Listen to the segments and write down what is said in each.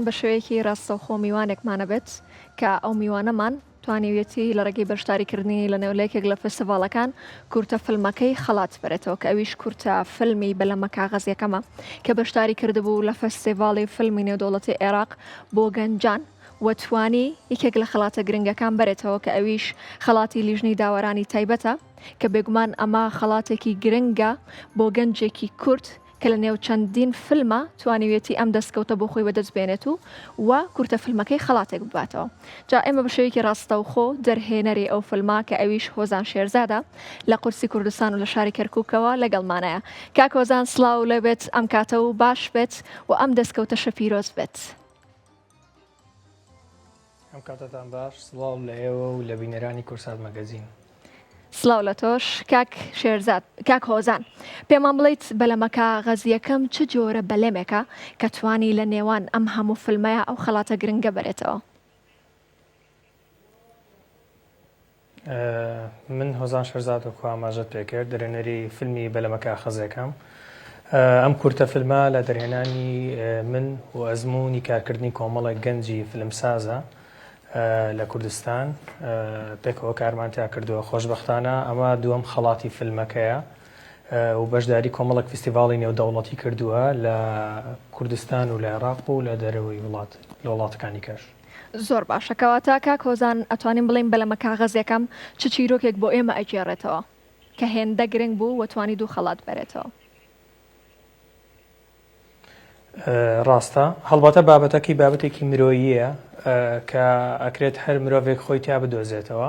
بە شێوەیەکی ڕاستەوخۆ میوانێکمانە بێت کە ئەو میوانەمان توانیوێتی لە ڕێگەی بەشداریکردنی لە نێولەیەکێک لە فستیڤالەکان کورتە فیلمەکەی خەڵات بێتەوە کە ئەویش کورتە فیلمی بەلەمە کاغەزیەکەمە کە بەشداری کردبوو لە فستیڤاڵی فیلمی نێودەوڵەتی عێراق بۆ گەنجان وەتوانی یەکێک لە خەڵاتە گرنگەکان بێتەوە کە ئەویش خەڵاتی لیژنەی داوەرانی تایبەتە کە بێگومان ئەمە خەڵاتێکی گرنگە بۆ گەنجێکی کورت کە لە نێو چەندین فیلمە توانیوێتی ئەم دەستکەوتە بۆ خۆی بەدەست بێنێت و کورتە فیلمەکەی خەڵاتێک بباتەوە. جا ئێمە بە شێوەیەکی ڕاستەوخۆ دەرهێنەری ئەو فیلمە کە ئەویش هۆزان شێرزادە لە قورسی کوردستان و لە شاری کەرکووکەوە لەگەڵمانەیە. کاک هۆزان سڵاو لێ بێت ئەم کاتە و باش بێت و ئەم دەستکەوتە شەپیرۆز بێت. ئەم کاتتان باش، سڵاو لە ئێوە و لە بینەرانی کورسات مەگەزین. سڵاو لە تۆش کاک شێرزاد. کاک هۆزان پێمان بڵیت بەلەمە کاغەزیەکەم چ جۆرە بەلەمێکە کە توانی لە نێوان ئەم هەموو فیلمەیە ئەو خەڵاتە گرنگە بەرێتەوە؟ من هۆزان شێرزاد وەکو ئاماژەت پێکرد دەرهێنەری فیلمی بەلەمە کاغەزیەکەم. ئەم کورتە فیلمە لە دەرهێنانی من و ئەزموونی کارکردنی کۆمەڵێک گەنجی فیلمسازە لە کوردستان پێکەوە کارمانتیا کردووە. خۆشبەختانە ئەمە دووەم خەڵاتی فیلمەکەیە و بەشداری کۆمەڵێک فستیڤاڵی نێودەوڵەتی کردووە لە کوردستان و لە عێراق و لە دەرەوەی لە وڵاتەکانی کەش. زۆر باشە، کەواتە کاک هۆزان ئەتوانین بڵین بەلەمە کاغەزیەکەم چ چیرۆکێک بۆ ئێمە ئەگێڕێتەوە کە هێندە گرنگ بوو و توانی دوو خەڵات بەرێتەوە؟ ڕاستە، هەڵبەتە بابەتەکەی بابەتێکی مرۆییە کە ئەکرێت هەر مرۆڤێک خۆی تا بدۆزێتەوە.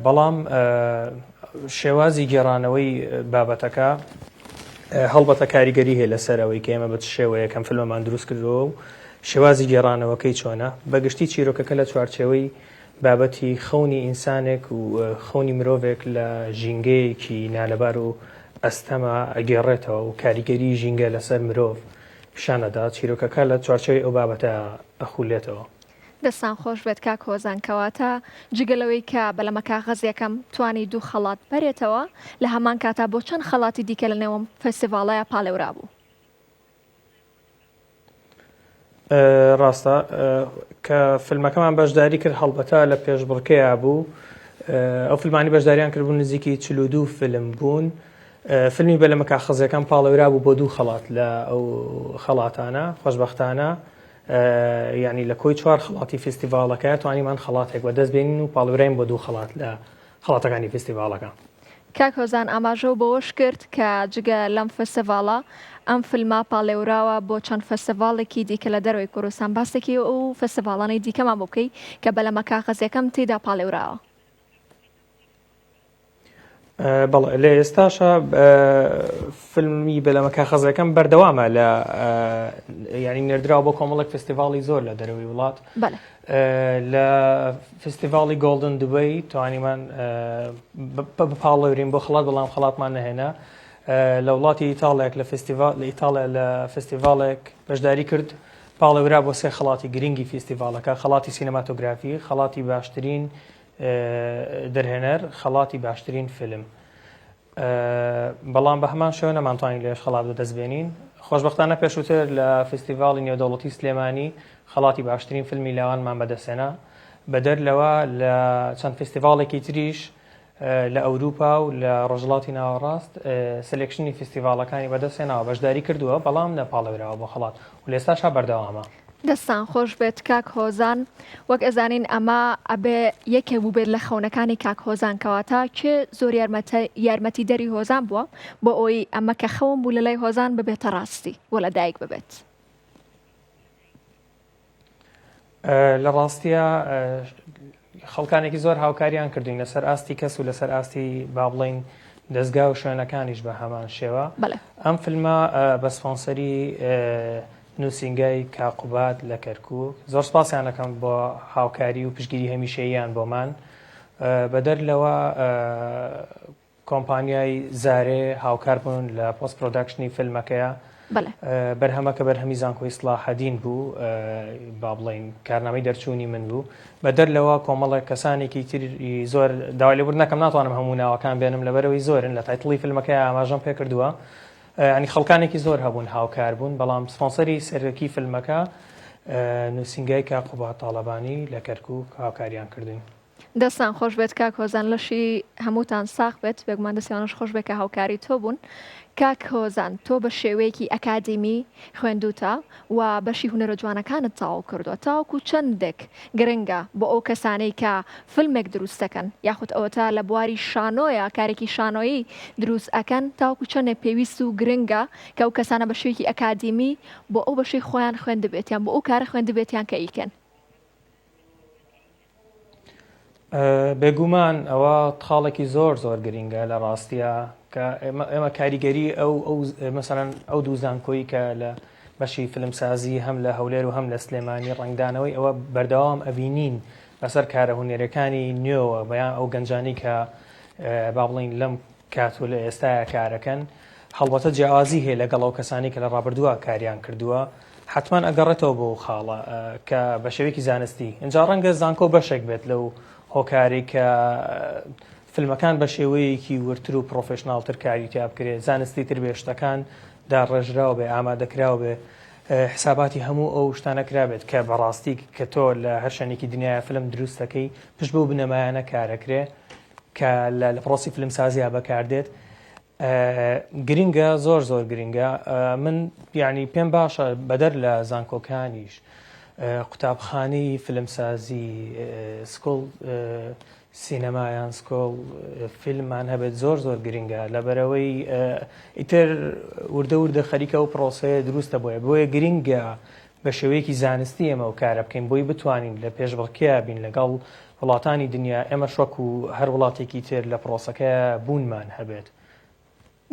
بەڵام شێوازی گێڕانەوەی بابەتەکە هەڵبەتە کاریگەری هەیە لەسەرەوەی کە ئێمە بە شێوەیە کەم فیلمەمان دروست کردەوە و شێوازی گێڕانەوەکەی چۆنە. بەگشتی چیرۆکەکە لە چوارچێوەی بابەتی خەونی ئینسانێک و خەونی مرۆڤێک لە ژینگەیەکی نالەبار و ئەستەمە ئەگێڕێتەوە و کاریگەری ژینگە لەسەر مرۆڤ پیشانەدا. چیرۆکەکە لە چوارچێوەی ئەو بابەتە ئەخولێتەوە. دەستان خۆش بێت کاک هۆزان، کەواتە جگەلەوەی کە بەلەمە کاغەزیەکەم توانی دوو خەڵات بەرێتەوە لە هەمان کاتا بۆ چەند خەڵاتی دیکە لە نێوەم فستیڤاڵەیە پاڵێورا بوو؟ ڕاستە کە فیلمەکەمان بەشداری کرد هەڵبەتە لە پێشبڕکەیە بوو. ئەو فیلمانی بەشداریان کردبوون نزیکی 42 فیلم بوون. فیلمی بەلەمە کاغەزیەکەم پاڵێورا بوو بۆ دوو خەڵات لە ئەو خەڵاتانە. خۆشبەختانە یعنی لە کۆی 4 خەڵاتی فستیڤاڵەکە توانیمان خەڵاتێک بەدەست بێنین و پاڵێورین بۆ دوو خەڵات لە خەڵاتەکانی فستیڤاڵەکە. کاک هۆزان ئاماژە بەوەش کرد کە جگە لەم فستیڤاڵە ئەم فیلمە پاڵێوراوە بۆ چەند فستیڤاڵێکی دیکە لە دەروی کوردستان. باسێکی ئەو فستیڤاڵانەی دیکەمان بۆ بکەی کە بەلەمە کاغەزیەکەم تێدا پاڵێوراوە. بەڵێ لە ئێستاشە فیلمی بەلەمە کاغەزیەکەم بەردەوامە لە ینی نێردراوە بۆ کۆمەڵێک فستیڤاڵی زۆر لە دەروی وڵات. لە فستیڤاڵی گۆڵدن دوبەی توانیمان بپاڵێورین بۆ خەڵات، بەڵام خەڵاتمان نەهێنا. لە وڵاتی ئیتاڵێک لە ئیتاڵیا لە فستیڤاڵێک بەشداری کرد پاڵێورا بۆ 3 خەڵاتی گرنگی فستیڤاڵەکە: خەڵاتی سینەماتۆگرافی، خەڵاتی باشترین دەرهێنەر، خەڵاتی باشترین فیلم. بەڵام بە هەمان شێوە نەمانتوانین لێش خەڵات بەدەست بێنین. خۆشبەختانە پێشووتر لە فستیڤاڵی نێودەوڵەتی سلێمانی خەڵاتی باشترین فیلمی لاوانمان بەدەستێنا. بەدەر لەوە لە چەند فستیڤاڵێکی تریش لە ئەوروپا و لە ڕۆژهەڵاتی ناوەڕاست سلێکشنی فستیڤاڵەکانی بەدەستێناوە، بەشداری کردووە، بەڵام نەپاڵێوراوە بۆ خەڵات و لە ئێستاشا بەردەوامە. دەستان خۆش بێت کاک هۆزان. وەک ئەزانین ئەمە ئەبێ یەکێک بوو بێت لە خەونەکانی کاک هۆزان، کەواتە کێ زۆر یارمەتی دەری هۆزان بووە بۆ ئەوی ئەمە کە خەون بوو لە لای هۆزان ببێتە ڕاستی وە لە دایک ببێت؟ لە ڕاستیە خەڵکانێکی زۆر هاوکاریان کردوین لەسەر ئاستی کەس و لەسەر ئاستی با بڵین دەستگا و شوێنەکانیش بە هەمان شێوە. ئەم فیلمە بە سپۆنسەری نووسینگای کاقوبات لە کەرکووک. زۆر سپاسیان دەکەم بۆ هاوکاری و پشتگیری هەمیشەییان بۆمان. بەدەر لەوە کۆمپانیای زارێ هاوکار بوون لە پۆست پرۆداکشنی فیلمەکەیە. بەرهەمەکە بەرهەمی زانکۆی سڵاحەدین بوو، با بڵین کارنامەی دەرچوونی من بوو. بەدەر لەوە کۆمەڵێک کەسانێکی تری زۆر داوای لێبوردن نەکەم، ناتوانم هەموو ناوەکان بێنم لەبەرەوەی زۆرن. لە تایتڵی فیلمەکەی ئاماژەم پێ کردووە، ینی خەڵکانێکی زۆر هەبوون هاوکار بوون، بەڵام سپۆنسەری سەرەکی فیلمەکە نووسنگای کاقوبا تاالبانی لە کەرکووک هاوکاریان کردوین. دەستان خۆش بێت کاک هۆزان لەشی هەمووتان ساغ بێت بێگومان دەستیانش خۆش بێت کە هاوکاری تۆ بوون. کاک هۆزان تۆ بە شێوەیەکی ئەکادیمی خوێندوتە و بەشی هونەرە جوانەکانت تاو کردووە تاوکو چەندێک گرنگە بۆ ئەو کەسانەی کە فیلمێک دروست دەکەن یاخود ئەوە تا لە بواری شانۆیە کارێکی شانۆیی دروست ئەکەن تاوکو چەندێک پێویست و گرنگە کە ئەو کەسانە بە شێوەیەکی ئەکادیمی بۆ ئەو بەشەی خۆیان خوێندبێتیان بۆ ئەو کارە خوێندبێتیان کە ئیکەن. بێگومان ئەوە خاڵێکی زۆر گرنگە لە ڕاستیە کە ئێمە کاریگەری مەسەڵەن ئەو دوو زانکۆیی کە لە بەشی فیلمسازی هەم لە هەولێر و هەم لە سلێمانی ڕنگدانەوەی ئەوە بەردەوام ئەبینین لەسەر کارە هونێرەکانی نوێوە بەیان ئەو گەنجانی کە با بڵین لەم کات و لە ئێستاە کارەکەن هەڵبەتە جیاوازی هەیە لەگەڵ ئەو کەسانی کە لە ڕابردووە کاریان کردووە حتمان ئەگەڕێتەوە بۆ خاڵە کە بە شێوەیەکی زانستی اینجا ڕەنگە زانکۆ بەشێک بێت لەو هۆکاری کە فیلمەکان بە شێوەیەکی ورتر و پرۆفشناڵتر کاری تیا بکرێت زانستی تر بێ شتەکان داڕێژراوە بێ ئامادەکراوە بێ حساباتی هەموو ئەو شتانەکرا بێت کە بەڕاستی کە تۆ لە هەر شوێنێکی دنیای فیلم دروستەکەی پشت بەو بنەمایانە کارەکرێ کە لە پرۆسی فیلمسازیە بەکاردێت گرنگە زۆر گرنگە. من یعنی پێم باشە بەدەر لە زانکۆکانیش قوتابخانەی فیلمسازی سکۆڵ سینەمایان سکۆڵ فیلممان هەبێت زۆر گرنگە لەبەرەوەی ئیتر وردە خەریکە و پرۆسەیە دروستە بۆیە گرنگە بە شێوەیەکی زانستی ئێمە و کارە بکەین بۆی بتوانین لە پێشبڕکێ بین لەگەڵ وڵاتانی دنیا ئێمە شوەک و هەر وڵاتێکی تر لە پرۆسەکە بوونمان هەبێت.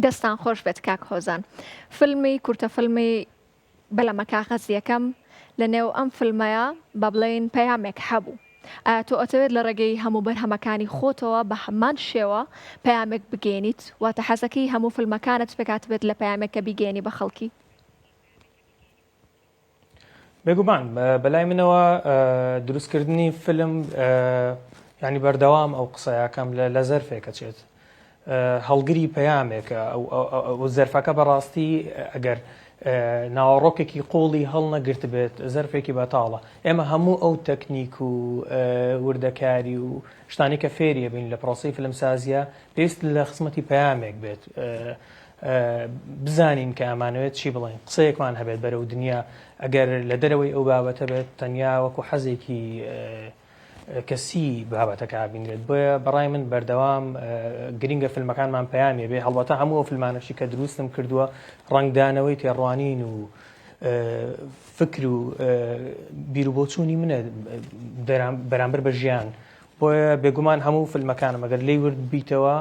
دەستان خۆش بێت کاک هۆزان فیلمی کورتە فیلمی بەلەمە کاغەزیەکەم لە نێو ئەم فیلمەیە بە بڵێن پەیامێک هەبوو تۆ ئەتەوێت لە ڕێگەی هەموو بەرهەمەکانی خۆتەوە بە هەمان شێوە پەیامێک بگەێنیت واتە حەزەکەی هەموو فیلمەکانت بکاتبێت لە پەیامێکە بیگەێنی بە خەڵکی. بێگومان بەلای منەوە دروستکردنی فیلم ینی بەردەوام ئەو قسەیەکەم لە زەرفێکە چێت هەڵگری پەیامێکە ئەو زەرفەکە بەڕاستی ئەگەر ناوەڕۆکێکی قوڵی هەڵ نەگرت بێت زەرفێکی بەتاڵە ئێمە هەموو ئەو تەکنیک و وردەکاری و شتانی کە فێریە بین لە پرۆسی فیلمسازیە پێویست لە خزمەتی پەیامێک بێت بزانین کە ئەمانوێت چی بڵێن قسەیەکمان هەبێت بەرەو دنیا ئەگەر لە دەرەوەی ئەو بابەتە بێت تەنیا وەکو حەزێکی کەسی بابەتەکە بینرێت بۆیە بەڕای من بەردەوام گرنگە فیلمەکانمان پەیامێ بێ هەڵبەتە هەموو ئەو فیلمانەشی کە دروستم کردووە ڕنگدانەوەی تێڕوانین و فکر و بیرروبۆچوونی منە بەرامبەر بە ژیان بۆیە بێگومان هەموو فیلمەکانم ئەگەر لێی ورد بیتەوە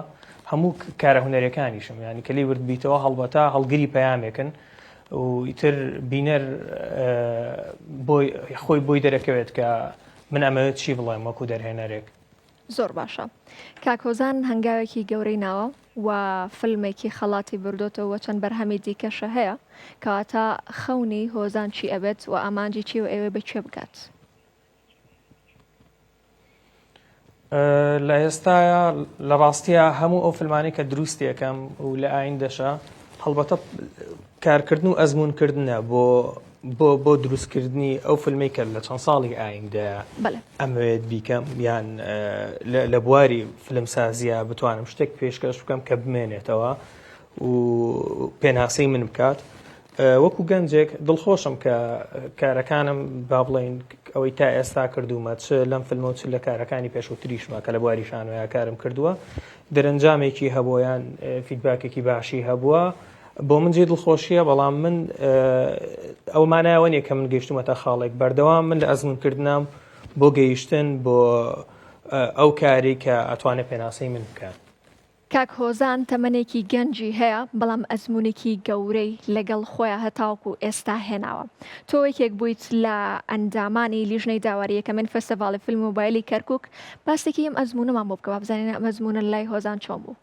هەموو کارە هونەرەکانیشم ینی کە لێی ورد بیتەوە هەڵبەتە هەڵگری پەیامێکن و ئیتر بینەر خۆی بۆی دەرەکەوێت کە من ئەمەوێت چی بڵێم وەکو دەرهێنەرێک. زۆر باشە کاک هۆزان هەنگاوێکی گەورەی ناوە و فیلمێکی خەڵاتی بردوتەوە چەند بەرهەمی دیکەشە هەیە کەواتە خەونی هۆزان چی ئەبێت و ئامانجی چی و ئێوە بەکوێ بکات. لە ئێستاە لە ڕاستیە هەموو ئەو فیلمانی کە دروستیەکەم و لە ئایندەشە هەڵبەتە کارکردن و ئەزمونکردنە بۆ دروستکردنی ئەو فیلمی کە لە چەند ساڵی ئایندەیە ئەمەوێت بیکەم یان لە بواری فیلمسازیە بتوانم شتێک پێشکەش بکەم کە بمێنێتەوە و پێناسەی من بکات وەکو گەنجێک دڵخۆشم کە کارەکانم با بڵێن ئەوەی تا ئێستا کردومە چ لەم فیلمە و چ لە کارەکانی پێشووتریشمە کە لە بواری شانۆیە کارم کردووە دەرەنجامێکی هەبوویان فیدباکێکی باشی هەبووە بۆ من جێ دڵخۆشیە بەڵام من ئەومانایەوە نیە کە من گەیشتومەتە خاڵێک بەردەوام من لە ئەزمونکردنم بۆ گەیشتن بۆ ئەو کاری کە ئەتوانێت پێناسەی من بکات. کاک هۆزان تەمەنێکی گەنجی هەیە بەڵام ئەزمونێکی گەورەی لەگەڵ خۆیان هەتاوکو ئێستا هێناوە تۆ یەکێک بوویت لە ئەندامانی لیژنەی داواریەکە من فستیڤاڵی فیلم مۆبایلی کەرکووک باستێکی ئەم ئەزمونەمان بۆ بکەوە بزانین ئەم ئەزمونە لای هۆزان چۆن بوو.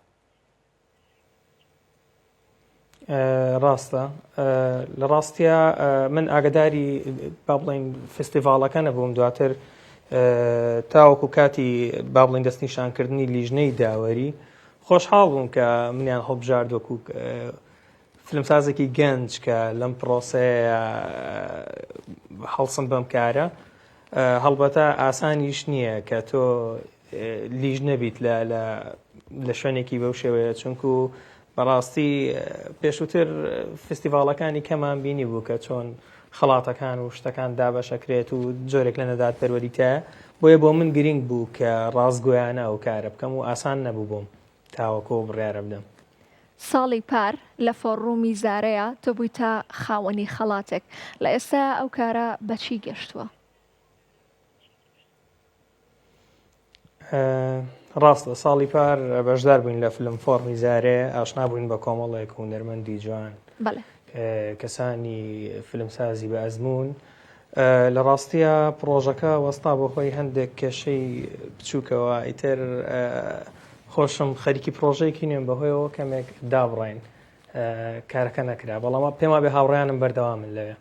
ڕاستە لە ڕاستیە من ئاگداری با بڵین فستیڤاڵەکە نەبووم دواتر تاوەکو کاتی با بڵین دەستنیشانکردنی لیژنەی داوەری خۆشحاڵ بووم کە منیان هەڵبژارد وەکو فیلمسازێکی گەنج کە لەم پرۆسەیە هەڵسن بەم کارە هەڵبەتە ئاسانیش نییە کە تۆ لیژ نەبیت لە شوێنێکی بەو شێوەیە چونکو بەڕاستی پێشووتر فستیڤالەکانی کەمان بینی بوو کە چۆن خەڵاتەکان و شتەکان دابەشەکرێت و جۆرێک لە نەدات پەروەریتە بۆیە بۆ من گرنگ بوو کە ڕاستگۆیانە ئەو کارە بکەم و ئاسان نەبوو بۆم تاوەکۆ بڕیارە بدەم. ساڵی پار لە فۆڕوومی زارەیە تۆ بوویتە خاوەنی خەڵاتێک لە ئێستا ئەو کارە بەچی گەشتووە؟ ڕاستە ساڵی پار بەشدار بووین لە فیلم فۆڕمی زارێ ئاشنا بووین بە کۆمەڵێک و نەرمەندی جوان کەسانی فیلمسازی بە ئەزمون لە ڕاستیە پرۆژەکە وەستا بۆ خۆی هەندێک کێشەی بچووکەوە ئیتر خۆشم خەریکی پرۆژەیەکی نوێن بەهۆیەوە کەمێک دابڕین کارەکە نەکرا بەڵام پێما بێ هاوڕێیانم بەردەوامن لەوێ.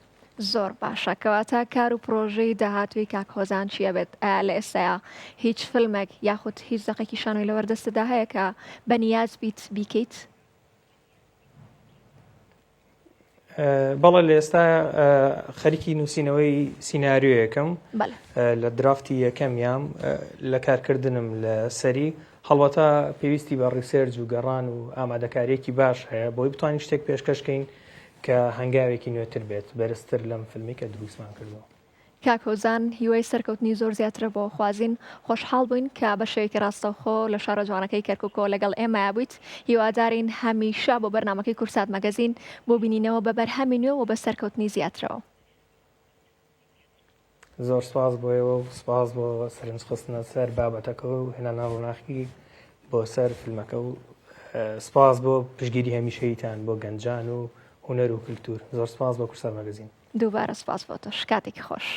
زۆر باشە کەواتە کار و پرۆژەی داهاتووی کاک هۆزان چییە بێت لە ئێستاە هیچ فیلمێک یاخود هیچ دەقێکی شانۆی لە وەردەستدا هەیە کە بەنیاز بیت بیکەیت؟ بەڵێ لە ئێستا خەریکی نووسینەوەی سیناریۆیەکەم لە درافتی یەکەمیام لە کارکردنم لە سەری هەڵبەتە پێویستی بە ڕیسێرج و گەڕان و ئامادەکاریەکی باش هەیە بۆی بتوانین شتێک پێشکەشکەین کە هەنگاوێکی نوێتر بێت بەرزتر لەم فیلمی کە دروستمان کردەوە. کاک هۆزان هیوای سەرکەوتنی زۆر زیاترە بۆ خوازین خۆشحاڵ بووین کە بەشەیەکی ڕاستەوخۆ لە شارە جوانەکەی کەرکووکۆ لەگەڵ ئێمە بوویت هیوادارین هەمیشە بۆ بەرنامەکەی کورسات مەگەزین بۆ بینینەوە بە بەرهەمی نوێ و بە سەرکەوتنی زیاترەوە. زۆر سپاس بۆیەوە و سپاس بۆ سەرنجخستنە سەر بابەتەکە و هێنانە ڕووناخی بۆ سەر فیلمەکە و سپاس بۆ پشگیری هەمیشەیتان بۆ گەنجان و هونەر و کللتور. زۆر سپاس بۆ کورسات مەگەزین. دووبارە سپاس بۆ تۆش کاتێکی خۆش.